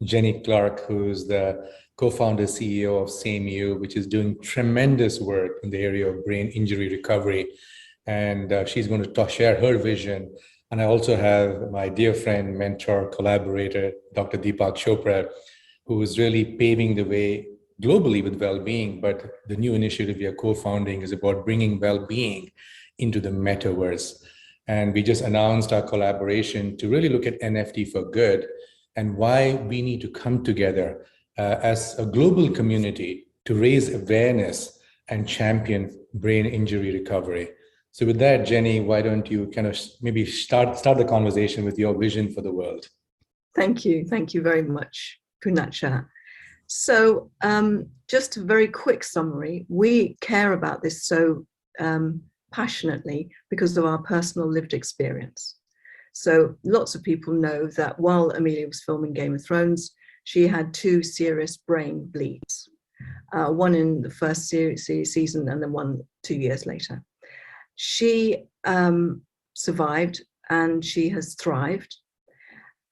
Jenny Clark, who's the co-founder CEO of SameYou, which is doing tremendous work in the area of brain injury recovery. And she's going to share her vision. And I also have my dear friend, mentor, collaborator, Dr. Deepak Chopra, who is really paving the way globally with well-being. But the new initiative we are co-founding is about bringing well-being into the metaverse. And we just announced our collaboration to really look at NFT for good and why we need to come together as a global community to raise awareness and champion brain injury recovery. So with that, Jenny, why don't you kind of maybe start the conversation with your vision for the world? Thank you. Thank you very much, Poonacha. So just a very quick summary. We care about this so passionately because of our personal lived experience. So lots of people know that while Emilia was filming Game of Thrones, she had 2 serious brain bleeds, one in the first season and then one 2 years later. She survived and she has thrived.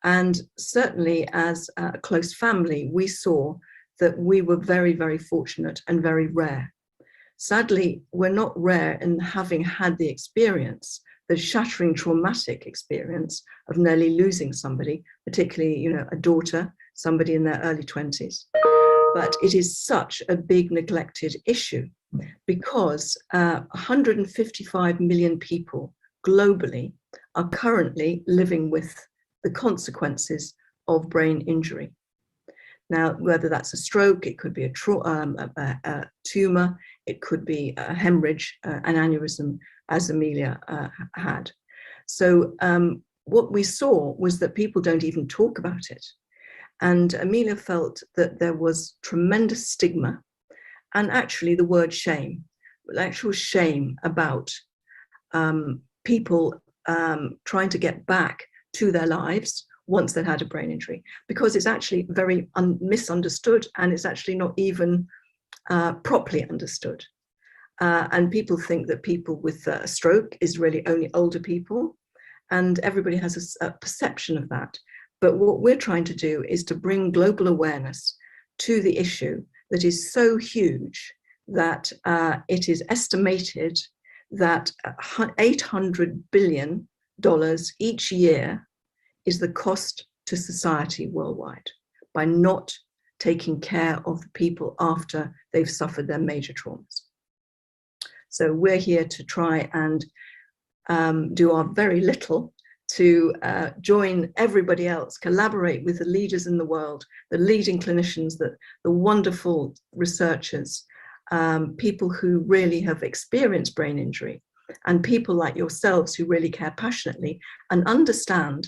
And certainly as a close family, we saw that we were very, very fortunate and very rare. Sadly, we're not rare in having had the experience, the shattering traumatic experience of nearly losing somebody, particularly, a daughter, somebody in their early 20s. But it is such a big neglected issue because 155 million people globally are currently living with the consequences of brain injury. Now, whether that's a stroke, it could be a tumor, it could be a hemorrhage, an aneurysm, as Emilia had. So what we saw was that people don't even talk about it. And Emilia felt that there was tremendous stigma and actually the word shame, actual shame about people trying to get back to their lives once they'd had a brain injury, because it's actually very misunderstood and it's actually not even properly understood. And people think that people with a stroke is really only older people, and everybody has a perception of that. But what we're trying to do is to bring global awareness to the issue that is so huge that it is estimated that $800 billion each year is the cost to society worldwide by not taking care of the people after they've suffered their major traumas. So we're here to try and do our very little to join everybody else, collaborate with the leaders in the world, the leading clinicians, the wonderful researchers, people who really have experienced brain injury, and people like yourselves who really care passionately and understand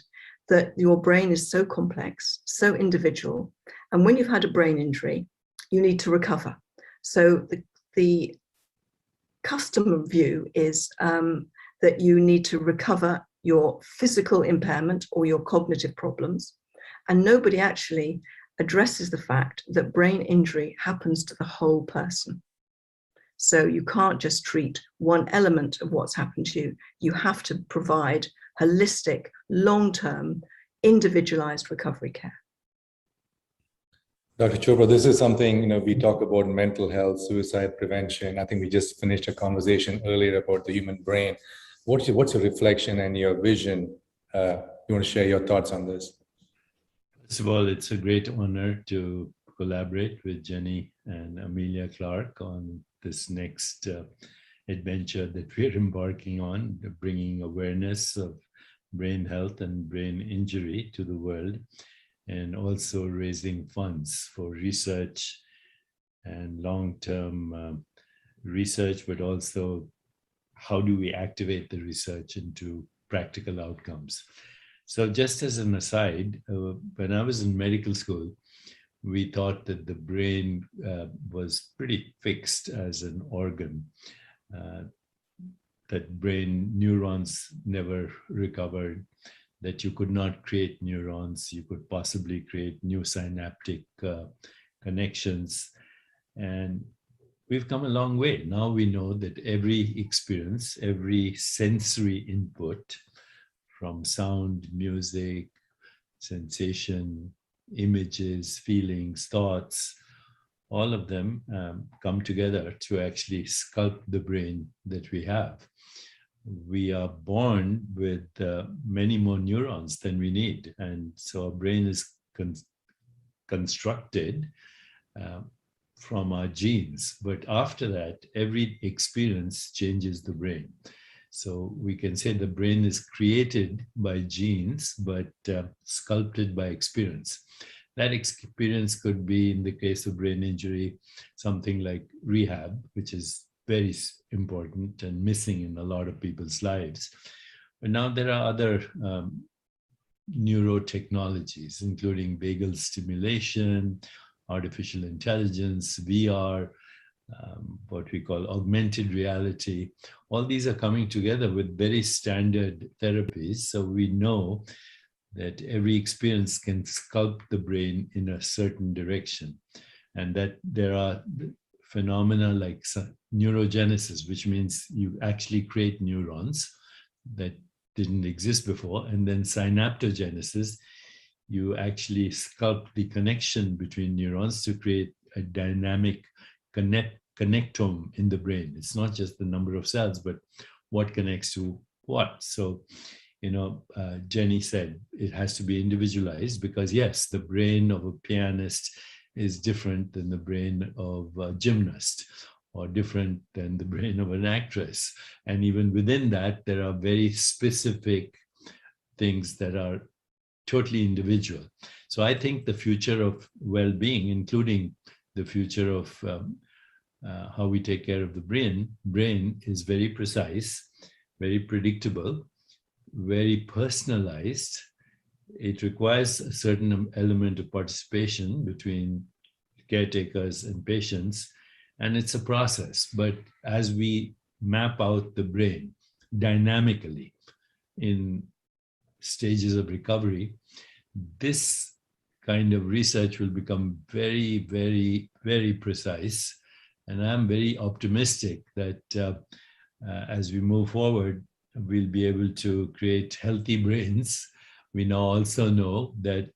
that your brain is so complex, so individual. And when you've had a brain injury, you need to recover. So the customer view is that you need to recover your physical impairment or your cognitive problems. And nobody actually addresses the fact that brain injury happens to the whole person. So you can't just treat one element of what's happened to you. You have to provide holistic, long-term, individualized recovery care. Dr. Chopra, this is something, we talk about mental health, suicide prevention. I think we just finished a conversation earlier about the human brain. What's your reflection and your vision? You want to share your thoughts on this? First of all, it's a great honor to collaborate with Jenny and Emilia Clarke on this next adventure that we're embarking on, bringing awareness of brain health and brain injury to the world, and also raising funds for research and long-term research, but also how do we activate the research into practical outcomes. So just as an aside, when I was in medical school, we thought that the brain was pretty fixed as an organ, that brain neurons never recovered, that you could not create neurons, you could possibly create new synaptic connections. And we've come a long way. Now we know that every experience, every sensory input from sound, music, sensation, images, feelings, thoughts, all of them come together to actually sculpt the brain that we have. We are born with many more neurons than we need. And so our brain is constructed from our genes. But after that, every experience changes the brain. So we can say the brain is created by genes, but sculpted by experience. That experience could be, in the case of brain injury, something like rehab, which is very important and missing in a lot of people's lives. But now there are other neurotechnologies, including vagal stimulation, artificial intelligence, VR, what we call augmented reality. All these are coming together with very standard therapies. So we know that every experience can sculpt the brain in a certain direction, and that there are phenomena like neurogenesis, which means you actually create neurons that didn't exist before, and then synaptogenesis, you actually sculpt the connection between neurons to create a dynamic connectome in the brain. It's not just the number of cells, but what connects to what. So, Jenny said it has to be individualized, because yes, the brain of a pianist is different than the brain of a gymnast, or different than the brain of an actress. And even within that, there are very specific things that are totally individual. So I think the future of well-being, including the future of how we take care of the brain is very precise, very predictable, very personalized. It requires a certain element of participation between caretakers and patients, and it's a process. But as we map out the brain dynamically in stages of recovery, this kind of research will become very, very, very precise. And I'm very optimistic that as we move forward, we'll be able to create healthy brains. We now also know that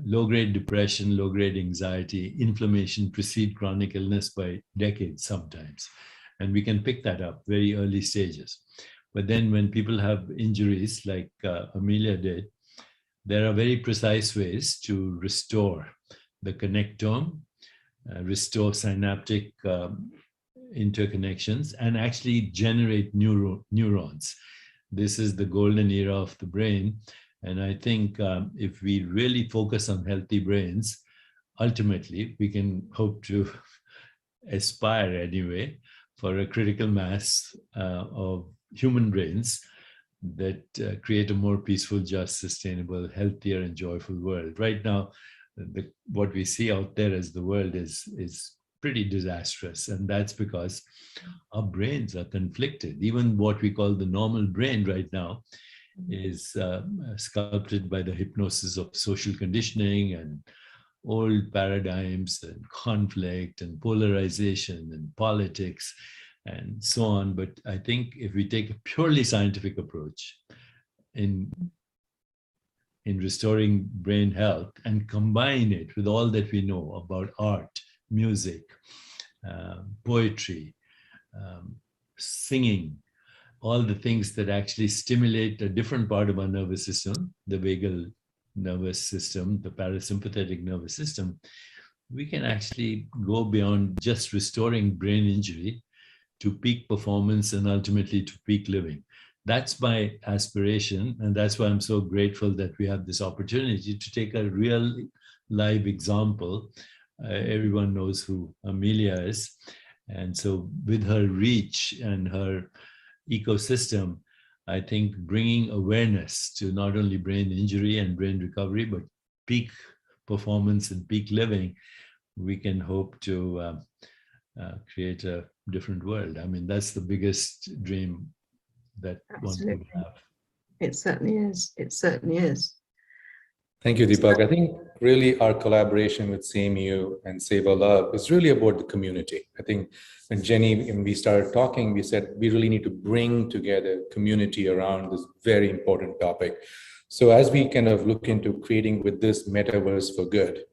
low-grade depression, low-grade anxiety, inflammation precede chronic illness by decades sometimes. And we can pick that up very early stages. But then when people have injuries like Amelia did, there are very precise ways to restore the connectome, restore synaptic interconnections, and actually generate neurons. This is the golden era of the brain. And I think if we really focus on healthy brains, ultimately we can hope to aspire anyway for a critical mass of human brains that create a more peaceful, just, sustainable, healthier, and joyful world. Right now, what we see out there as the world is pretty disastrous, and that's because our brains are conflicted. Even what we call the normal brain right now is sculpted by the hypnosis of social conditioning and old paradigms and conflict and polarization and politics and so on. But I think if we take a purely scientific approach in restoring brain health and combine it with all that we know about art, music, poetry, singing, all the things that actually stimulate a different part of our nervous system, the vagal nervous system, the parasympathetic nervous system, we can actually go beyond just restoring brain injury to peak performance and ultimately to peak living. That's my aspiration, and that's why I'm so grateful that we have this opportunity to take a real live example. Everyone knows who Amelia is, and so with her reach and her ecosystem, I think bringing awareness to not only brain injury and brain recovery, but peak performance and peak living, we can hope to create a different world. I mean, that's the biggest dream that Absolutely. one could have. It certainly is. It certainly is. Thank you, Deepak. I think really our collaboration with SameYou and Save Our Love is really about the community. I think when Jenny and we started talking, we said we really need to bring together community around this very important topic. So as we kind of look into creating with this metaverse for good,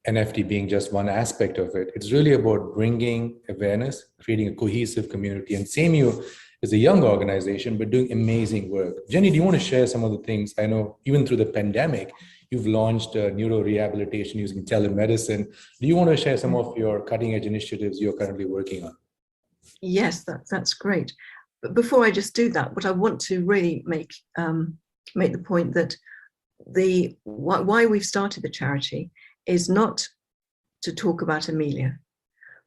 NFT being just one aspect of it, it's really about bringing awareness, creating a cohesive community. And SameYou is a young organization, but doing amazing work. Jenny, do you want to share some of the things? I know even through the pandemic, you've launched neuro rehabilitation using telemedicine. Do you want to share some of your cutting edge initiatives you're currently working on? Yes, that's great. But before I just do that, what I want to really make the point that why we've started the charity is not to talk about Emilia,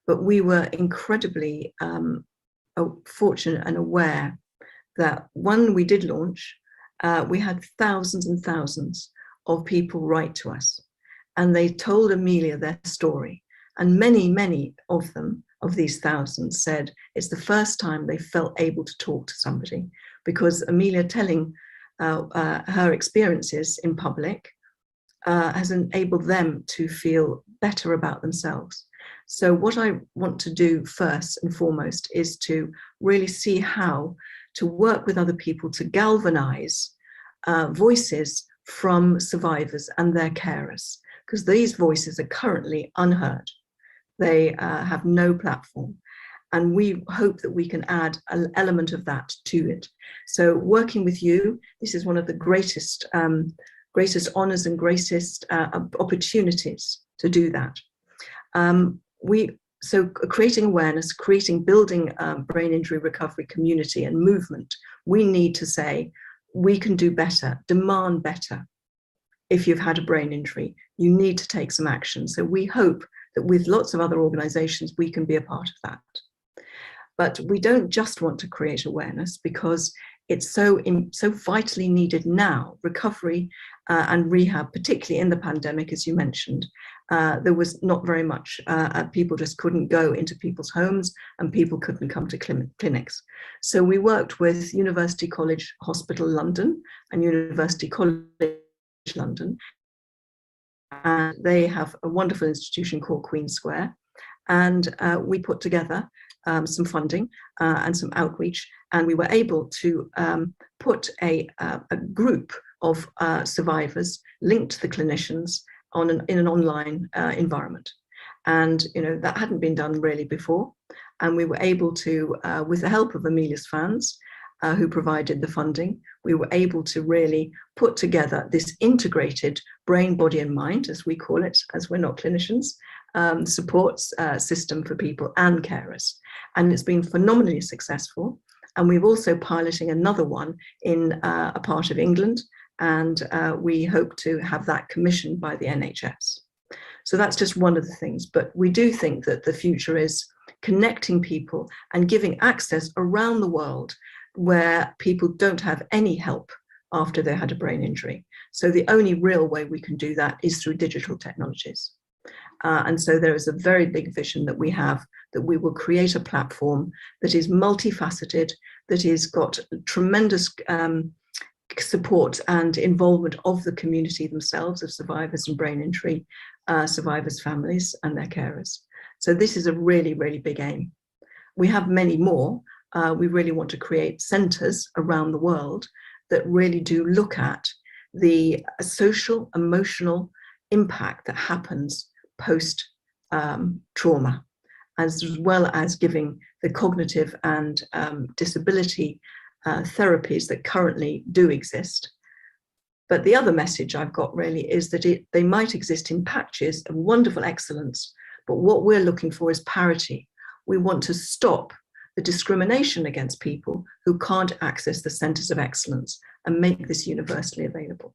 but we were incredibly fortunate and aware that when we did launch, we had thousands and thousands of people write to us, and they told Emilia their story. And many of them, of these thousands, said it's the first time they felt able to talk to somebody, because Emilia telling her experiences in public has enabled them to feel better about themselves. So what I want to do first and foremost is to really see how to work with other people to galvanize voices from survivors and their carers, because these voices are currently unheard. They have no platform. And we hope that we can add an element of that to it. So working with you, this is one of the greatest honors and greatest opportunities to do that. So creating awareness, building brain injury recovery community and movement, we need to say, we can do better, demand better. If you've had a brain injury, you need to take some action. So we hope that with lots of other organizations, we can be a part of that. But we don't just want to create awareness, because it's so vitally needed now. Recovery and rehab, particularly in the pandemic, as you mentioned, there was not very much, people just couldn't go into people's homes and people couldn't come to clinics. So we worked with University College Hospital London and University College London. And they have a wonderful institution called Queen Square. And we put together some funding and some outreach, and we were able to put a group of survivors linked to the clinicians in an online environment. And that hadn't been done really before, and we were able to, with the help of Emilia's fans, who provided the funding, we were able to really put together this integrated brain, body and mind, as we call it, as we're not clinicians, support system for people and carers. And it's been phenomenally successful. And we're also piloting another one in a part of England, and we hope to have that commissioned by the NHS. So that's just one of the things. But we do think that the future is connecting people and giving access around the world where people don't have any help after they had a brain injury. So the only real way we can do that is through digital technologies. And so there is a very big vision that we have, that we will create a platform that is multifaceted, that has got tremendous support and involvement of the community themselves, of survivors and brain injury, survivors' families and their carers. So this is a really, really big aim. We have many more. We really want to create centres around the world that really do look at the social, emotional impact that happens post trauma, as well as giving the cognitive and disability therapies that currently do exist. But the other message I've got really is that they might exist in patches of wonderful excellence, but what we're looking for is parity. We want to stop the discrimination against people who can't access the centres of excellence and make this universally available.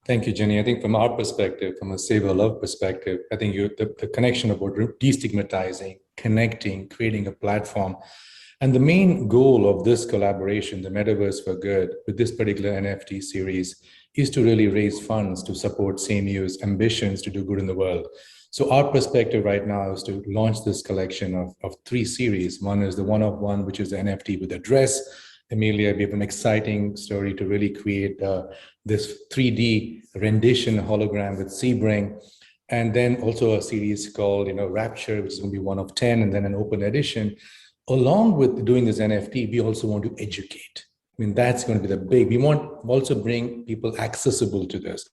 Thank you, Jenny. I think from our perspective, from a Save Our Love perspective, I think the connection about destigmatizing, connecting, creating a platform. And the main goal of this collaboration, the Metaverse for Good, with this particular NFT series, is to really raise funds to support SameYou's ambitions to do good in the world. So our perspective right now is to launch this collection of 3 series. One is the one-of-one, which is the NFT with address. Emilia, we have an exciting story to really create this 3D rendition hologram with Sebring. And then also a series called, Rapture, which is going to be 1 of 10, and then an open edition. Along with doing this NFT, we also want to educate. mean, that's going to be the big, we want also bring people accessible to this.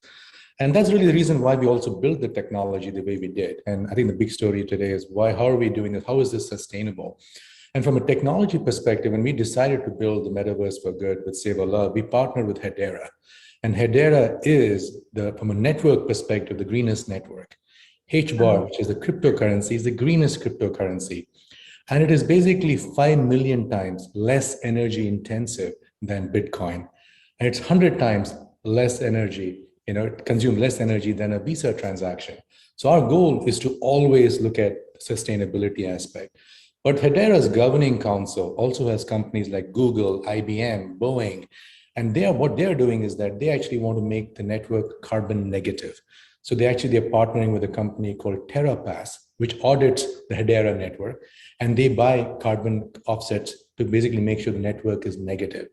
And that's really the reason why we also built the technology the way we did. And I think the big story today is how are we doing this? How is this sustainable? And from a technology perspective, when we decided to build the Metaverse for Good with Save Our Love, we partnered with Hedera. And Hedera is, from a network perspective, the greenest network. HBAR, which is the cryptocurrency, is the greenest cryptocurrency. And it is basically 5 million times less energy intensive than Bitcoin. And it's 100 times less energy, it consumes less energy than a Visa transaction. So our goal is to always look at the sustainability aspect. But Hedera's governing council also has companies like Google, IBM, Boeing, and what they're doing is that they actually want to make the network carbon negative. So they're partnering with a company called TerraPass, which audits the Hedera network, and they buy carbon offsets to basically make sure the network is negative.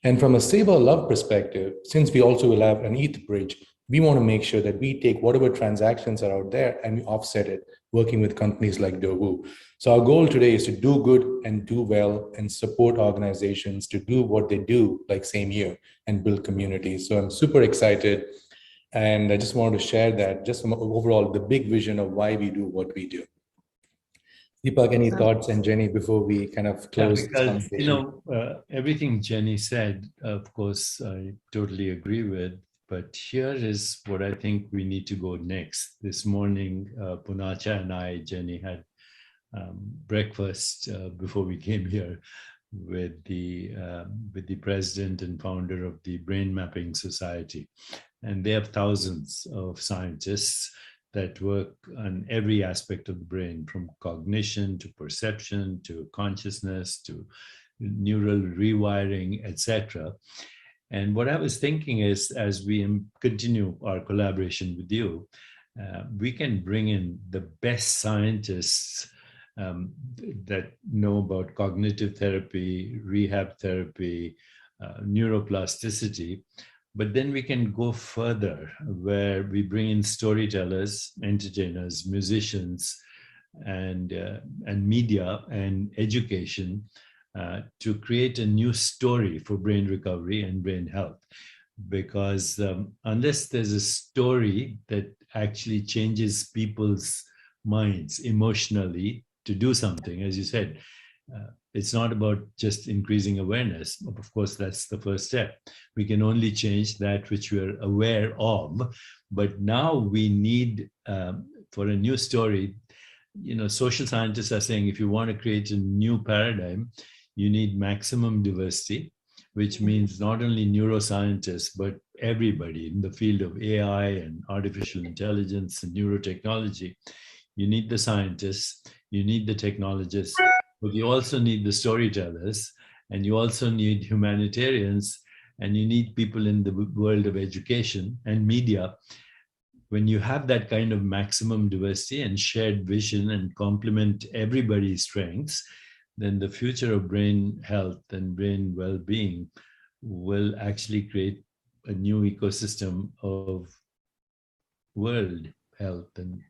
And from a Save Our Love perspective, since we also will have an ETH bridge, we want to make sure that we take whatever transactions are out there and we offset it, working with companies like Dohu. So our goal today is to do good and do well and support organizations to do what they do, like SameYou, and build communities. So I'm super excited. And I just wanted to share that just from overall the big vision of why we do what we do. Deepak, any thoughts? And Jenny, before we kind of close this conversation? Everything Jenny said, of course, I totally agree with. But here is what I think we need to go next. This morning, Poonacha and Jenny, had breakfast before we came here with the president and founder of the Brain Mapping Society. And they have thousands of scientists that work on every aspect of the brain, from cognition to perception to consciousness to neural rewiring, etc. And what I was thinking is, as we continue our collaboration with you, we can bring in the best scientists that know about cognitive therapy, rehab therapy, neuroplasticity. But then we can go further, where we bring in storytellers, entertainers, musicians, and media and education to create a new story for brain recovery and brain health. Because unless there's a story that actually changes people's minds emotionally to do something, as you said, it's not about just increasing awareness. Of course, that's the first step. We can only change that which we're aware of. But now we need, for a new story, social scientists are saying if you want to create a new paradigm, you need maximum diversity, which means not only neuroscientists, but everybody in the field of AI and artificial intelligence and neurotechnology. You need the scientists, you need the technologists, but you also need the storytellers, and you also need humanitarians, and you need people in the world of education and media. When you have that kind of maximum diversity and shared vision and complement everybody's strengths, then the future of brain health and brain well-being will actually create a new ecosystem of world health and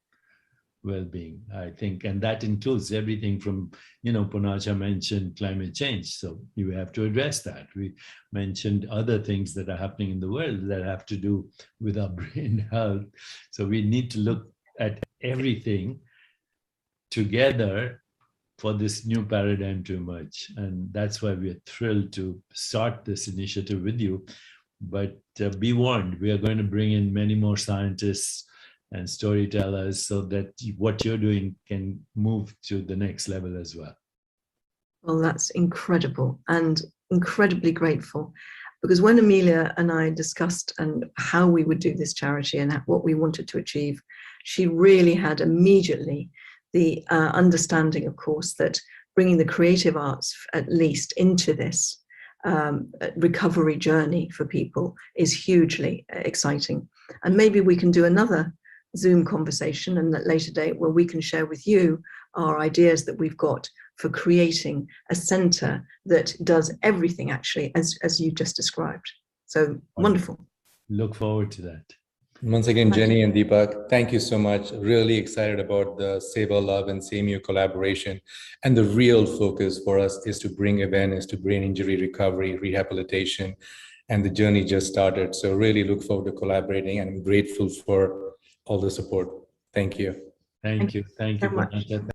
well-being, I think. And that includes everything from, Poonacha mentioned climate change. So you have to address that. We mentioned other things that are happening in the world that have to do with our brain health. So we need to look at everything together for this new paradigm to emerge. And that's why we're thrilled to start this initiative with you. But be warned, we are going to bring in many more scientists and storytellers so that what you're doing can move to the next level as well. Well, that's incredible and incredibly grateful, because when Emilia and I discussed and how we would do this charity and what we wanted to achieve, she really had immediately the understanding, of course, that bringing the creative arts at least into this recovery journey for people is hugely exciting. And maybe we can do another Zoom conversation and at a later date where we can share with you our ideas that we've got for creating a center that does everything actually as you just described. So wonderful. Look forward to that. Once again, Jenny and Deepak, thank you so much. Really excited about the Save Our Love and SameYou collaboration. And the real focus for us is to bring awareness to brain injury recovery, rehabilitation, and the journey just started. So really look forward to collaborating, and I'm grateful for all the support. Thank you. Thank you. Thank you, so much. Poonacha.